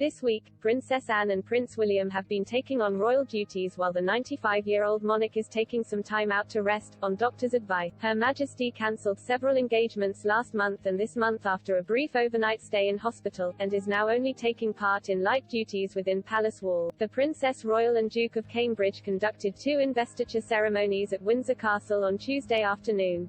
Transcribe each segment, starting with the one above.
This week, Princess Anne and Prince William have been taking on royal duties while the 95-year-old monarch is taking some time out to rest, on doctor's advice. Her Majesty cancelled several engagements last month and this month after a brief overnight stay in hospital, and is now only taking part in light duties within palace walls. The Princess Royal and Duke of Cambridge conducted 2 investiture ceremonies at Windsor Castle on Tuesday afternoon.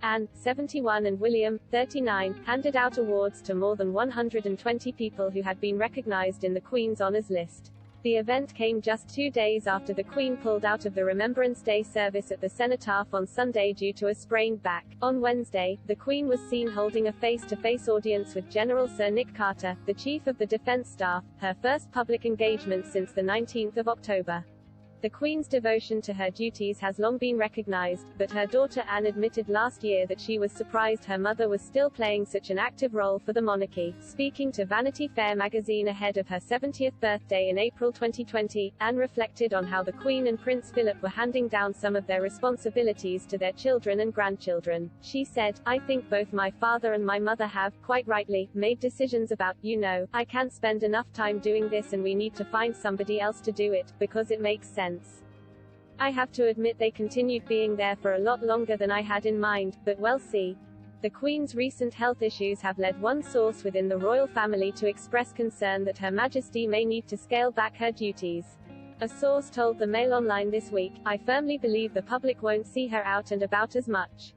Anne, 71 and William, 39, handed out awards to more than 120 people who had been recognized in the Queen's Honours List. The event came just 2 days after the Queen pulled out of the Remembrance Day service at the Cenotaph on Sunday due to a sprained back. On Wednesday, the Queen was seen holding a face-to-face audience with General Sir Nick Carter, the Chief of the Defence Staff, her first public engagement since the 19th of October. The Queen's devotion to her duties has long been recognized, but her daughter Anne admitted last year that she was surprised her mother was still playing such an active role for the monarchy. Speaking to Vanity Fair magazine ahead of her 70th birthday in April 2020, Anne reflected on how the Queen and Prince Philip were handing down some of their responsibilities to their children and grandchildren. She said, "I think both my father and my mother have, quite rightly, made decisions about, I can't spend enough time doing this and we need to find somebody else to do it, because it makes sense. I have to admit they continued being there for a lot longer than I had in mind, but we'll see." The Queen's recent health issues have led one source within the royal family to express concern that Her Majesty may need to scale back her duties. A source told the Mail Online this week, "I firmly believe the public won't see her out and about as much.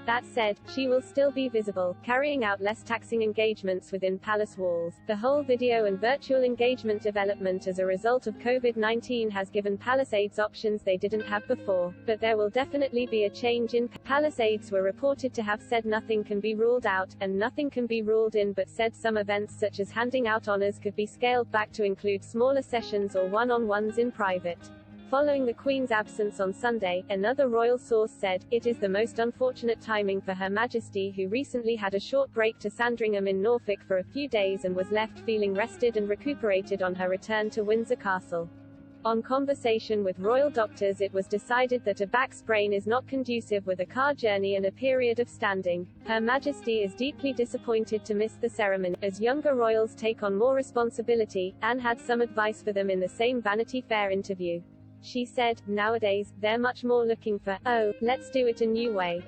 That said, she will still be visible, carrying out less taxing engagements within palace walls." The whole video and virtual engagement development as a result of COVID-19 has given palace aides options they didn't have before, but there will definitely be a change in. Palace aides were reported to have said nothing can be ruled out, and nothing can be ruled in, but said some events such as handing out honors could be scaled back to include smaller sessions or one-on-ones in private. Following the Queen's absence on Sunday, another royal source said, "It is the most unfortunate timing for Her Majesty, who recently had a short break to Sandringham in Norfolk for a few days and was left feeling rested and recuperated on her return to Windsor Castle. On conversation with royal doctors it was decided that a back sprain is not conducive with a car journey and a period of standing. Her Majesty is deeply disappointed to miss the ceremony. As younger royals take on more responsibility, Anne had some advice for them in the same Vanity Fair interview. She said, "Nowadays, they're much more looking for, oh, let's do it a new way.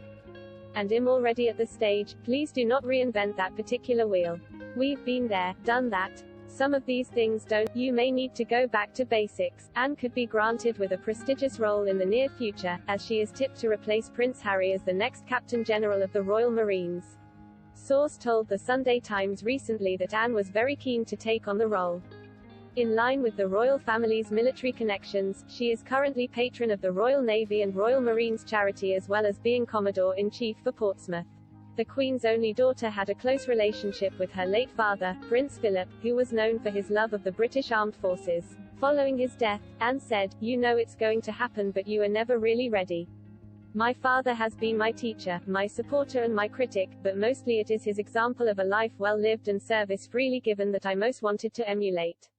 And I'm already at the stage, please do not reinvent that particular wheel. We've been there, done that. Some of these things don't, you may need to go back to basics." Anne could be granted with a prestigious role in the near future, as she is tipped to replace Prince Harry as the next Captain General of the Royal Marines. Source told the Sunday Times recently that Anne was very keen to take on the role. In line with the royal family's military connections, she is currently patron of the Royal Navy and Royal Marines charity as well as being Commodore-in-Chief for Portsmouth. The Queen's only daughter had a close relationship with her late father, Prince Philip, who was known for his love of the British Armed Forces. Following his death, Anne said, "It's going to happen but you are never really ready. My father has been my teacher, my supporter and my critic, but mostly it is his example of a life well lived and service freely given that I most wanted to emulate."